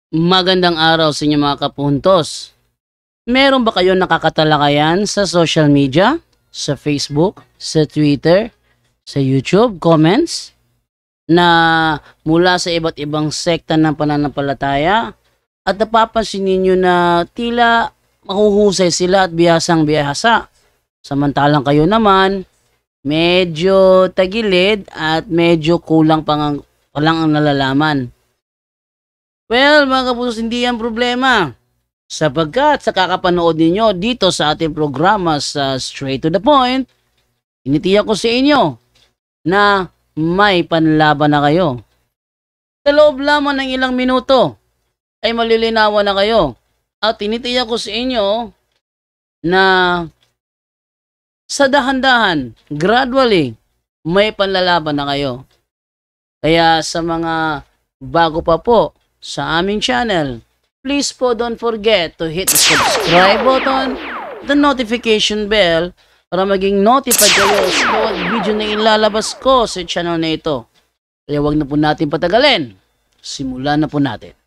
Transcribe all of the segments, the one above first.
Magandang araw sa inyo mga kapuntos. Meron ba kayong nakakatalakayan sa social media? Sa Facebook, sa Twitter, sa YouTube, comments? Na mula sa iba't ibang sekta ng pananampalataya at napapansin ninyo na tila mahuhusay sila at bihasang bihasa. Samantalang kayo naman, medyo tagilid at medyo kulang pa lang ang nalalaman. Well, mga kapuntos, hindi yan problema. Sapagkat sa kakapanood ninyo dito sa ating programa sa Straight to the Point, initiyak ko sa inyo na may panlaban na kayo. Sa loob lamang ng ilang minuto ay malilinawan na kayo. At tinitiyak ko sa inyo na sa dahan-dahan, gradually, may panlalaban na kayo. Kaya sa mga bago pa po sa aming channel, please po don't forget to hit the subscribe button, the notification bell, para maging notified kayo sa bawat video na ilalabas ko sa channel na ito. Kaya wag na po natin patagalin. Simulan na po natin.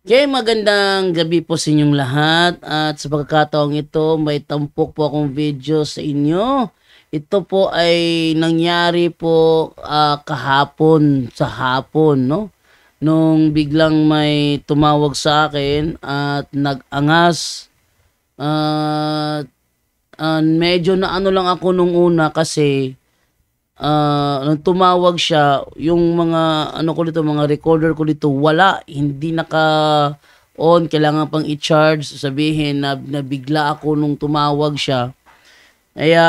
Okay, magandang gabi po sa inyong lahat at sa pagkakataong ito may tampok po akong video sa inyo. Ito po ay nangyari po kahapon sa hapon, no? Nung biglang may tumawag sa akin at nag-angas at medyo na ano lang ako nung una kasi nung tumawag siya, yung mga ano ko dito, mga recorder ko dito, wala, hindi naka-on, kailangan pang i-charge, sabihin na nabigla ako nung tumawag siya. Kaya,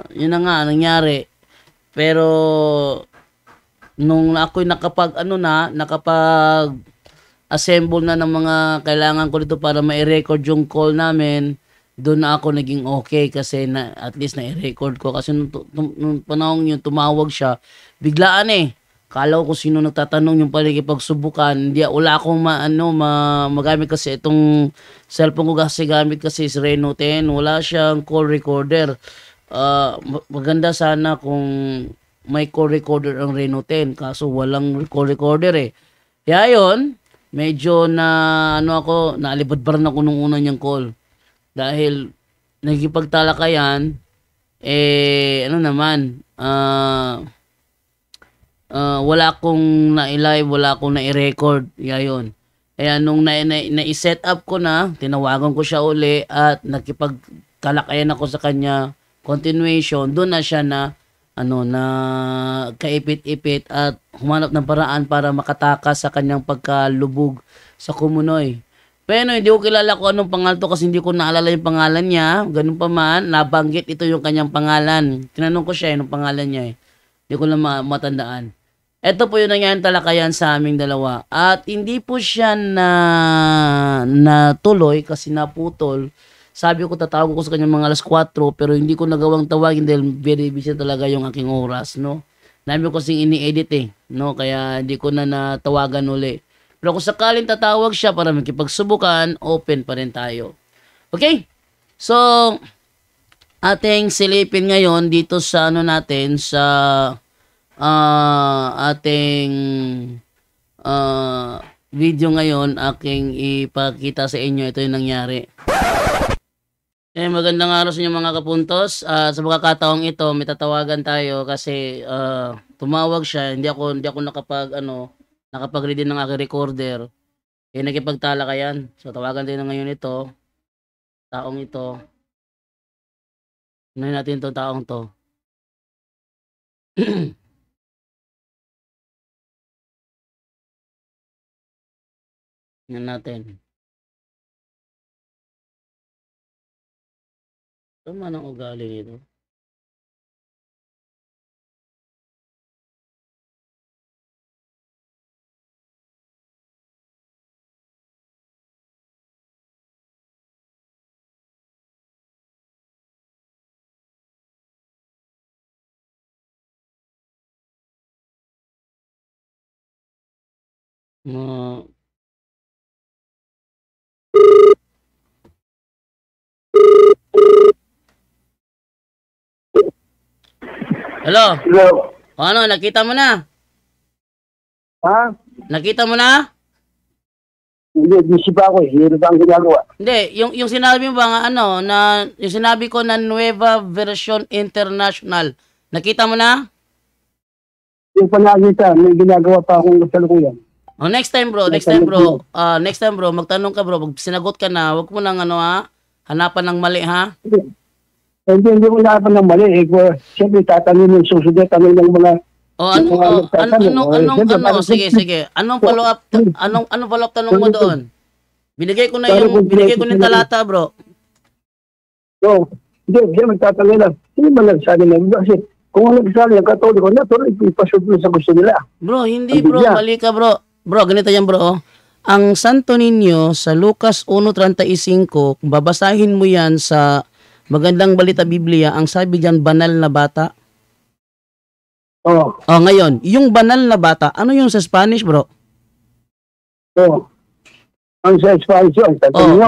yun na nga, nangyari. Pero, nung ako'y nakapag-assemble na ng mga kailangan ko dito para ma-record yung call namin, doon na ako naging okay kasi na at least na-record ko kasi nung panahon yun tumawag siya biglaan kala ko kung sino nagtatanong yung paligipagsubukan, hindi, wala akong magamit kasi itong cellphone ko kasi gamit kasi is Reno 10, wala siyang call recorder. Maganda sana kung may call recorder ang Reno 10 kaso walang call recorder kaya yun medyo naalibadbaran ako nung una niyang call. Dahil nagkipagtalakayan, wala akong na-live, wala akong na-record, yun. Kaya nung na-set up ko na, tinawagan ko siya uli at nakipagtalakayan ako sa kanya, continuation, doon na siya na kaipit-ipit at humanap ng paraan para makatakas sa kanyang pagkalubog sa Kumunoy. Pero hindi ko kilala kung anong pangalan to kasi hindi ko naalala yung pangalan niya. Ganun pa man, nabanggit ito yung kanyang pangalan. Tinanong ko siya yung pangalan niya Hindi ko lang matandaan. Ito po yung nangyaring talakayan sa aming dalawa. At hindi po siya natuloy kasi naputol. Sabi ko tatawag ko sa kanya mga alas 4 pero hindi ko nagawang tawagin dahil very busy talaga yung aking oras, no? Dami ko kasing ini-edit no? Kaya hindi ko na natawagan uli. Pero kung sakaling tatawag siya para makipagsubukan, open pa rin tayo. Okay? So, ating silipin ngayon dito sa natin sa ating video ngayon, aking ipakita sa inyo ito yung nangyari. Magandang araw sa inyo mga kapuntos. Sa pagkakataong ito, may tatawagan tayo kasi tumawag siya, hindi ako nakapag-ready ng aking recorder. Nakipagtalakayan. So tawagan din na ngayon ito. Taong ito. Unahin natin itong taong to. Yan natin. Tama ng ugali nito. Hello? Hello. O ano, nakita mo na? Ha? Nakita mo na? Hindi, busy pa ako eh. Hindi ba ang ginagawa? Hindi, yung sinabi mo ba nga ano, na, yung sinabi ko na Nueva Version International, nakita mo na? Yung panakita, may ginagawa pa akong kasalukuyan. Oh, next time bro, magtanong ka bro, pag sinagot ka na, wag mo nang ano ha, hanapan ng mali ha. Hindi mo laban ng mali. Siyempre, tatanungin yung susunod, tanong ng mga... O sige. Anong follow-up tanong mo doon? Binigay ko na yung talata bro. No, hindi magtatanong lang. Hindi man nagsabi na. Kasi kung ang nagsabi ng Katoliko, natural, ipasublo sa gusto nila. Bro, hindi bro, mali ka bro. Bro, ganito yan bro. Ang Santo Niño sa Lucas 1:35, kung babasahin mo yan sa Magandang Balita Biblia, ang sabi diyan banal na bata. Oh. Oh, ngayon, yung banal na bata, ano yung sa Spanish, bro? Oh. Ang sa Spanish yun,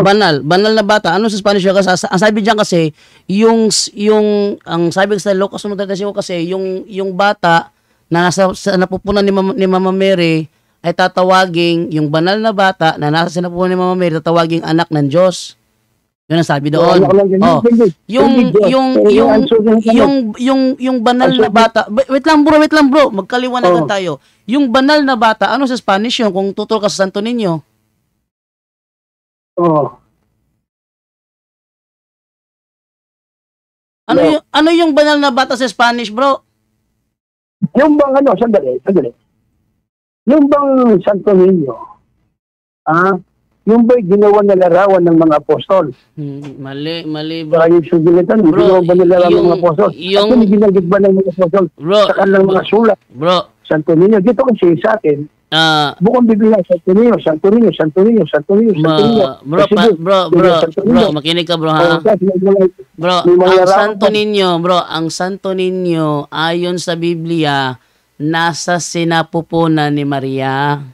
banal na bata. Ano sa Spanish yun? Kasi, ang sabi diyan kasi, ang sabi sa Lucas 1:35 kasi, yung bata na sa napupunan ni Mama Mary ay tatawaging, yung banal na bata na nasa sinapupunan ni Mama Mary, tatawaging anak ng Diyos. Yun ang sabi doon. Yung banal na bata. Wait lang bro. Magkaliwanagan tayo. Yung banal na bata, ano sa Spanish yun kung tutol ka sa Santo Niño? Ano yung banal na bata sa Spanish, bro? Yung bang sandali. Yung bang Santo Niño, yung ba'y ginawa na larawan ng mga apostol? Mali, bro. Yung sugilitan, ginawa ba na larawan ng mga apostol? At yung ginagit ba ng mga apostol sa kanilang mga sulat? Bro. Santo Niño, dito kasi sa atin, bukong Biblia, Santo Niño. Bro, makinig ka bro ha. Bro, ang Santo Niño, ayon sa Biblia, nasa sinapupunan ni Maria.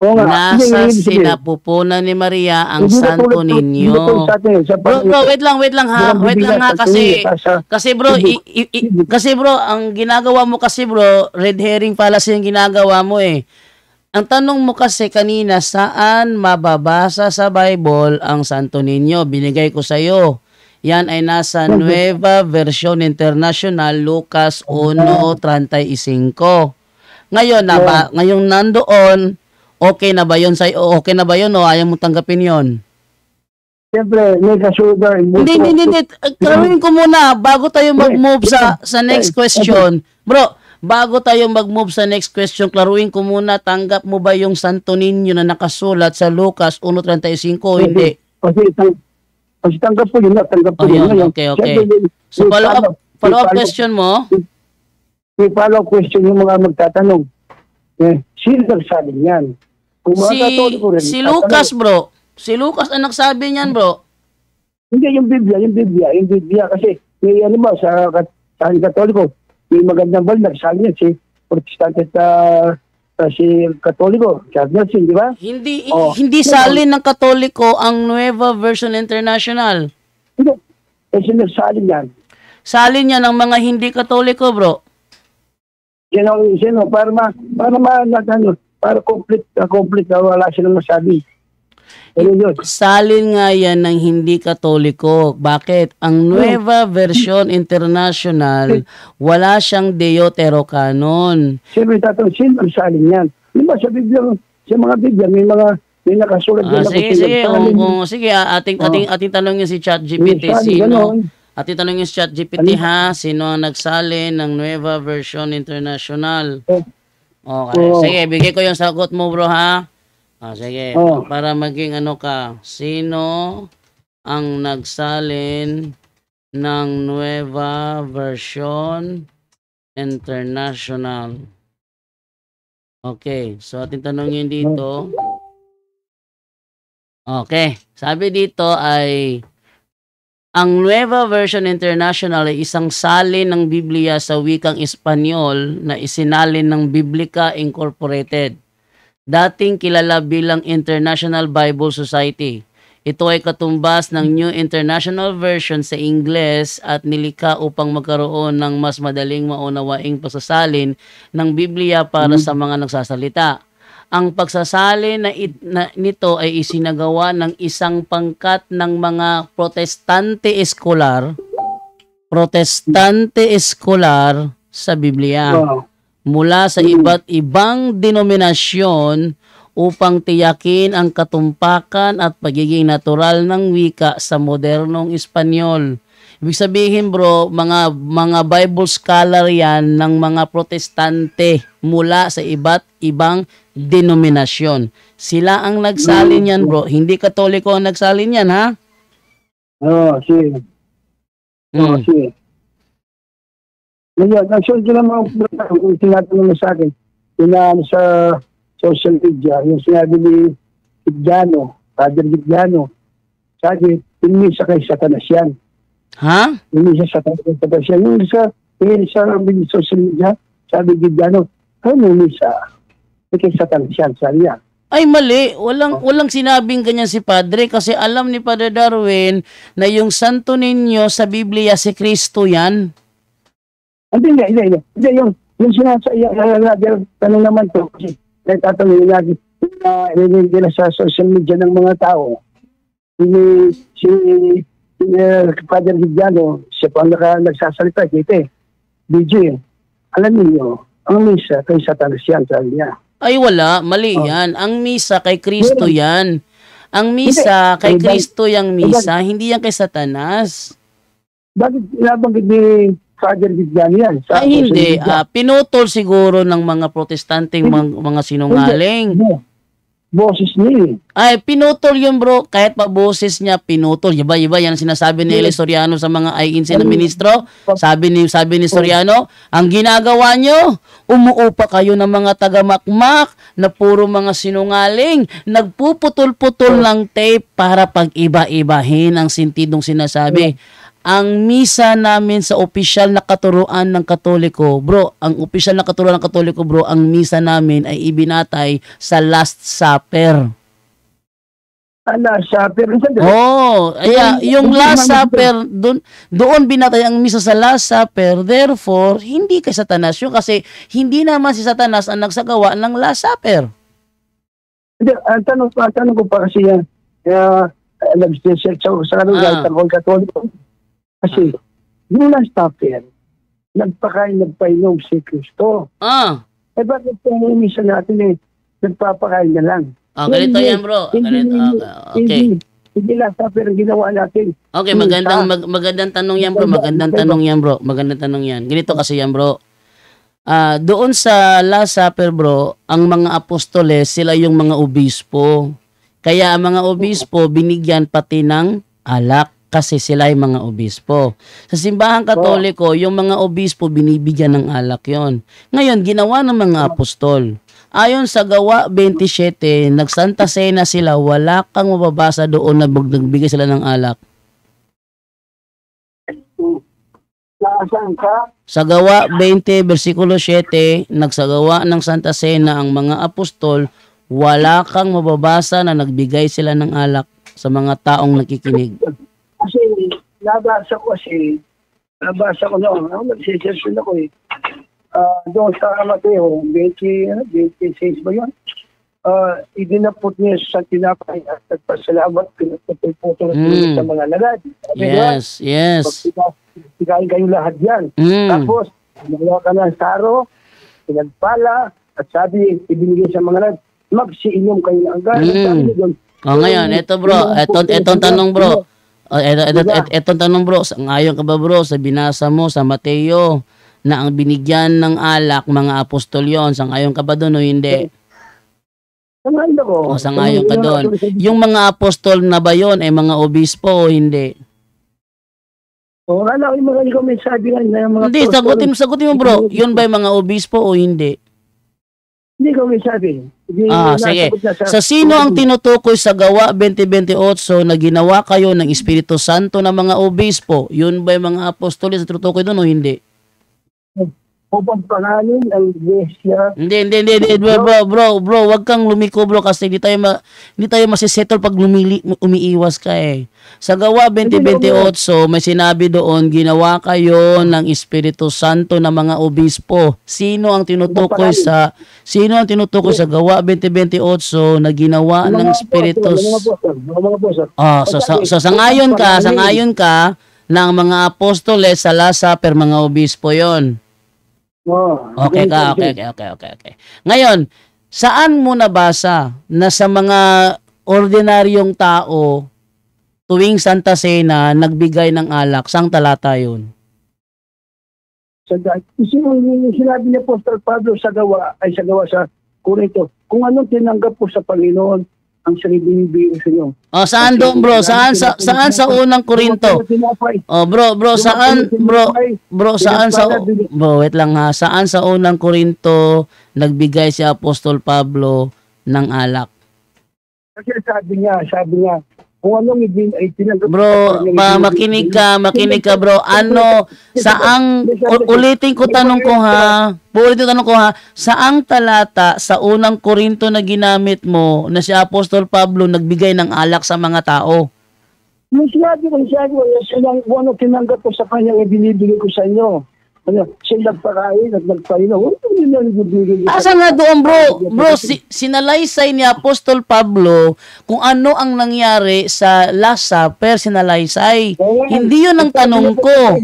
Nasa sinapupunan ni Maria ang Santo Niño. Bro, wait lang ha kasi bro, ang ginagawa mo kasi bro, red herring fallacy yung ginagawa mo eh. Ang tanong mo kasi kanina, saan mababasa sa Bible ang Santo Niño? Binigay ko sa iyo. Yan ay nasa Nueva Version International, Lucas 1:35. Ngayon ngayong nandoon, okay na ba yun o ayaw mo tanggapin yun? Siyempre, may kasugar. Hindi. Karuin ko muna bago tayo mag-move sa next question. Bro, bago tayo mag-move sa next question, klaruin ko muna, tanggap mo ba yung Santo Niño na nakasulat sa Lucas 1:35 o hindi? Kasi tanggap ko yun. Okay. So, follow-up question mo? May follow-up question yung mga magtatanong. Sino nagsabi niyan? Si Lucas, bro. Si Lucas ang nagsabi niyan, bro. Hindi, yung Biblia. Kasi, may sa Katoliko, may magandang bal, nagsabi niya si Protestante si Katoliko, di ba? Hindi salin ng Katoliko ang Nueva Version International. Hindi. Kasi nagsalin yan. Salin niya ng mga hindi Katoliko, bro. Sino, para complete na wala silang masabi. Salin nga yan ng hindi Katoliko. Bakit? Ang Nueva Version International, wala siyang Deuterocanon. Siyempre, sino ang salin yan? Di ba sa Biblia, sa mga Biblia, may nakasulat yan. Sige, ating tanongin si ChatGPT. Ating tanongin si ChatGPT ha, sino ang nagsalin ng Nueva Version International? Okay. Sige, bigay ko yung sagot mo bro ha. Sige. Para maging sino ang nagsalin ng Nueva Version International? Okay. So, ating tanongin dito. Okay. Sabi dito ay ang Nueva Version International ay isang salin ng Biblia sa wikang Espanyol na isinalin ng Biblica Incorporated, dating kilala bilang International Bible Society. Ito ay katumbas ng New International Version sa Ingles at nilikha upang magkaroon ng mas madaling maunawaing pagsasalin ng Biblia para sa mga nagsasalita. Ang pagsasalin nito ay isinagawa ng isang pangkat ng mga protestante eskolar sa Biblia mula sa iba't ibang denominasyon upang tiyakin ang katumpakan at pagiging natural ng wika sa modernong Espanyol. Ibig sabihin bro, mga Bible scholar yan ng mga protestante mula sa iba't ibang denominasyon. Sila ang nagsalin yan bro, hindi Katoliko ang nagsalin yan ha? Sige. Sige. Ngayon, actually, kung tinatanong mo sa akin, sa social media, yung sinabi ni Gigliano, Father Gigliano, sabi, hindi sa kay Satanas yan. Ha? Hindi sa Satanas yan. Yung sa social media, sabi Gigliano, hindi sa kay Satanas yan, sabi niya. Ay mali, walang sinabing ganyan si Padre kasi alam ni Padre Darwin na yung santo ninyo sa Biblia si Kristo yan. Hindi, yung tanong naman to, kasi nagtatanong lagi, nila sa social media ng mga tao, si Father Gigliano, siya po ang nagsasalita, kita DJ, alam niyo, ang misa kay Satanas yan, sabi niya. Ay wala, mali yan. Ang misa kay Kristo yan. Ang misa kay Kristo yung misa, hindi yan kay Satanas. Bakit nabanggit ni Father Gigliano yan? Ay hindi, pinutol siguro ng mga protestanteng mga sinungaling. Boses niya. Ay, pinutol yun bro, kahit pa boses niya, pinutol. Iba yan ang sinasabi ni Eli Soriano sa mga INC na ministro. Sabi ni Soriano, ang ginagawa nyo, umuupa kayo ng mga taga-makmak na puro mga sinungaling, nagpuputol-putol ng tape para pag-iba-ibahin ang sintidong sinasabi. Ang misa namin sa opisyal na katuruan ng Katoliko, bro, ang opisyal na katuruan ng Katoliko, bro, ang misa namin ay ibinatay sa Last Supper. Last Supper? Yung Last Supper, doon binatay ang misa sa Last Supper, therefore, hindi kay Satanas yun kasi hindi naman si Satanas ang nagsagawa ng Last Supper. Hindi, ang tanong ko pa kasi yan, nag-search ako sa ng Katoliko. Kasi, yung Last Supper, nagpainom si Kristo. Bakit yung misa natin nagpapakain na lang? Ganito yan bro. Okay. Hindi Last Supper ang ginawa natin. Okay, magandang tanong yan bro. Magandang tanong yan. Ganito kasi yan bro. Doon sa Last Supper bro, ang mga apostoles, sila yung mga obispo. Kaya ang mga obispo, binigyan pati ng alak. Kasi sila ay mga obispo. Sa simbahan Katoliko, yung mga obispo binibigyan ng alak yon. Ngayon, ginawa ng mga apostol. Ayon sa Gawa 27, nagsanta Cena sila, wala kang mababasa doon na nagbigay sila ng alak. Sa Gawa 20, versikulo 7, nagsagawa ng Santa Cena ang mga apostol, wala kang mababasa na nagbigay sila ng alak sa mga taong nakikinig. Kasi nabasa ko noon, nag-search ako doon sa Mateo, 26 ba yun? Idinapot niya sa tinapay at nagpasalamat, pinagpaputol sa mga lagad. Yes. Pagkain kayo lahat yan. Tapos, magawa ka ng saro, pinagpala, at sabi, ibinigay sa mga lagad, magsiinom kayo ng agad. Ngayon, eto bro, etong tanong bro. Etong tanong bro, ngayon ka ba bro sa binasa mo sa Mateo na ang binigyan ng alak mga apostol yon, sangayon ka ba doon o hindi? Sangayon ako. Sangayon ka doon. Yung mga apostol na ba yon ay mga obispo o hindi? Wala ko yung mga mensahe na mga hindi, sagutin mo bro, yun ba yung mga obispo o hindi? Hindi ko sabi. Sige. Sa sino ang tinutukoy sa Gawa 20:28 na ginawa kayo ng Espiritu Santo ng mga obispo? Yun ba yung mga apostoles na tinutukoy doon o hindi? upang panganin ang iglesia. Hindi. Bro, wag kang lumiko, bro, kasi hindi tayo masisettle pag umiiwas ka eh. Sa Gawa 20:28, may sinabi doon, ginawa kayo ng Espiritu Santo na mga obispo. Sino ang tinutukoy sa Gawa 20:28 na ginawa ng Espiritu sangayon ka ng mga apostoles sa Last Supper, mga obispo 'yon. Okay. Ngayon, saan mo nabasa na sa mga ordinaryong tao tuwing Santa Cena nagbigay ng alak? Saang talata 'yun? Sinabi ni Apostol Pablo sa gawa sa Corinto, kung anong tinanggap po sa Panginoon, ang sinibinibigay sa inyo. Saan doon, bro? Saan sa unang Korinto? Wait lang ha. Saan sa unang Korinto nagbigay si Apostol Pablo ng alak? Kasi sabi niya, kung anong tinanggap bro, makinig ka bro. Ulitin ko tanong ko ha, saang talata sa unang Korinto na ginamit mo na si Apostol Pablo nagbigay ng alak sa mga tao? Yung sinabi ko, kung ano tinanggap ko sa kanya, ibinibigay ko sa inyo. Siya nagpakain at nagpainom. Asa nga doon, bro? Bro, sinalaysay ni Apostol Pablo kung ano ang nangyari sa Last Supper, sinalaysay. Hindi yun ang tanong ko.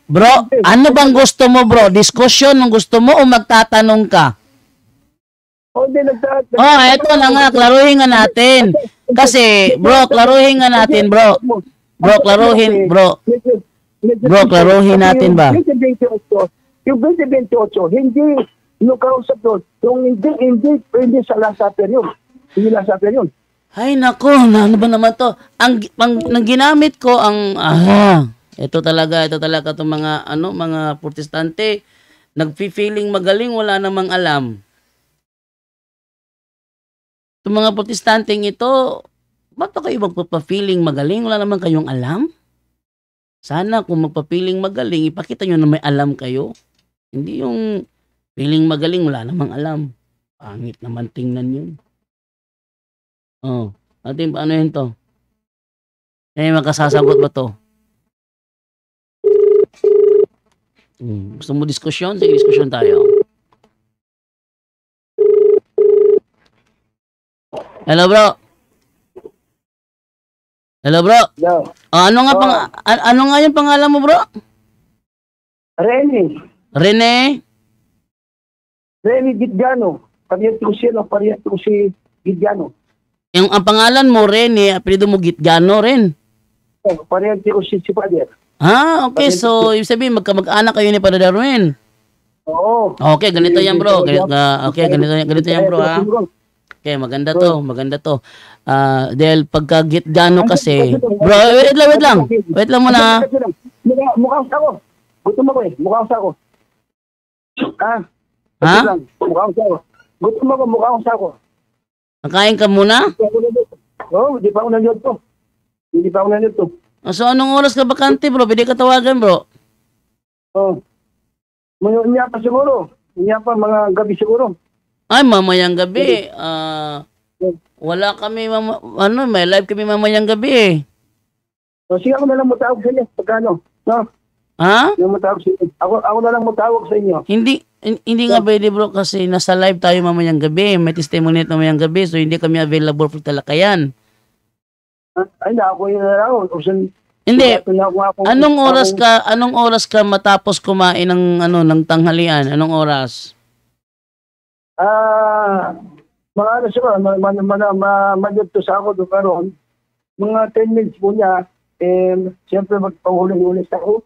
Bro, ano bang gusto mo, bro? Diskusyon ang gusto mo o magtatanong ka? Eto na nga, klaruhin nga natin. Kasi, bro, klaruhin nga natin, bro. Bro, klaruhin natin ba? Yung 2028, hindi yung kausap doon. Yung hindi sa Last Supper yun. Hindi Last Supper yun. Ay, nako, ano ba naman to? Ang ginamit ko, ito talaga itong mga protestante, nagfi-feeling magaling, wala namang alam. Itong mga protestanteng ito, ba't pa kayo magpapa-feeling magaling? Wala naman kayong alam? Sana kung magpa-feeling magaling, ipakita nyo na may alam kayo. Hindi yung feeling magaling, wala namang alam. Pangit naman tingnan yun. Atin, paano yun to? Makasasagot ba to? Gusto mo diskusyon? Sige, diskusyon tayo. Hello, bro. Hello. Ano nga yung pangalan mo, bro? Rene Gitgano. Parehas ko si Gitgano. Ang pangalan mo, Rene, apelyido mo Gitgano rin. Parehas ko si Father. Okay. So, ibig sabihin, magkamag-anak kayo ni Padre Darwin. Oo. Okay, ganito yan, bro. Ganito yan, bro, ha? Okay, maganda to. Dahil pagka Gitgano kasi, bro, wait lang muna. Mukhang ako. Gutom ako eh. Mukhang ako. Mukhang ako. Nakain ka muna? Hindi pa ako nanood to. So, anong oras ka bakante, bro? Pwede ka tawagan, bro. Niya pa siguro. Niya pa mga gabi siguro. Ay, mamayang gabi. Wala kami, may live kami mamayang gabi eh. Sige, ako na lang matawag sa inyo. Pagkano? No? Ha? Ako na lang matawag sa inyo. Hindi nga pwede, bro, kasi nasa live tayo mamayang gabi. May testimony mamayang gabi, so hindi kami available for talakayan. Ay, ako yun na lang. Hindi. Anong oras ka matapos kumain ng tanghalian? Anong oras? Mga ano siguro, madito sa ako doon karon. Mga 10 minutes po niya, siyempre magpahuling-ulis ako.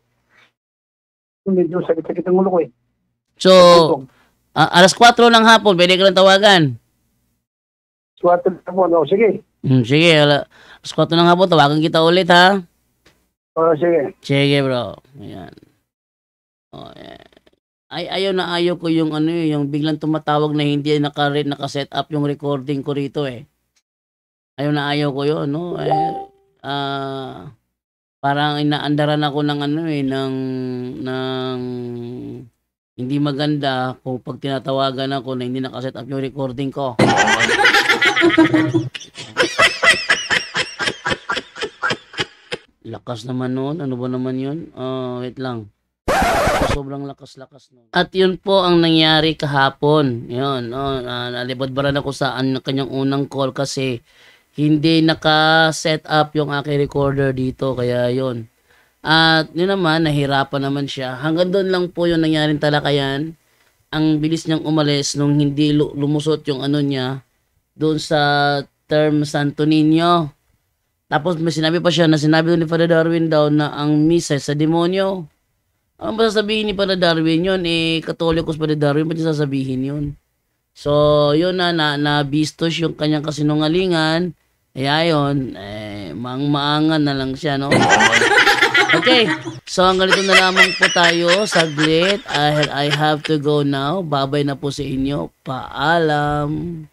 Medyo sakit-sakit ang ulo ko eh. So, alas 4 ng hapon, pwede ka lang tawagan? 4 ng hapon, sige. Sige, alas 4 ng hapon, tawagan kita ulit ha? Sige. Sige, bro. Ayan. Ayan. Ayaw ko yung yung biglang tumatawag na hindi naka-set up yung recording ko rito eh. Ayaw ko yun, no? Parang inaandaran ako ng ano, eh, ng hindi maganda kung 'pag tinatawagan ako na hindi naka-set up yung recording ko. Lakas naman nun, ano ba naman yun? Wait lang. Sobrang lakas-lakas nun. At yun po ang nangyari kahapon. Yun, nalibadbaran ako sa kanyang unang call kasi hindi naka-set up yung aking recorder dito. Kaya yun. At yun naman, nahirapan naman siya. Hanggang doon lang po yung nangyaring talakayan. Ang bilis niyang umalis nung hindi lumusot yung ano niya doon sa term Santo Niño. Tapos may sinabi pa siya na sinabi ni Father Darwin daw na ang misa sa demonyo. Ano ba sasabihin ni Father Darwin yun? Katolikos Father Darwin, ba't niya sasabihin yun? So, yun na-bistos yung kanyang kasinungalingan. Kaya yun, maangan na lang siya, no? Okay, so hanggang dito na lamang po tayo. Saglit, I have to go now. Babay na po sa inyo. Paalam.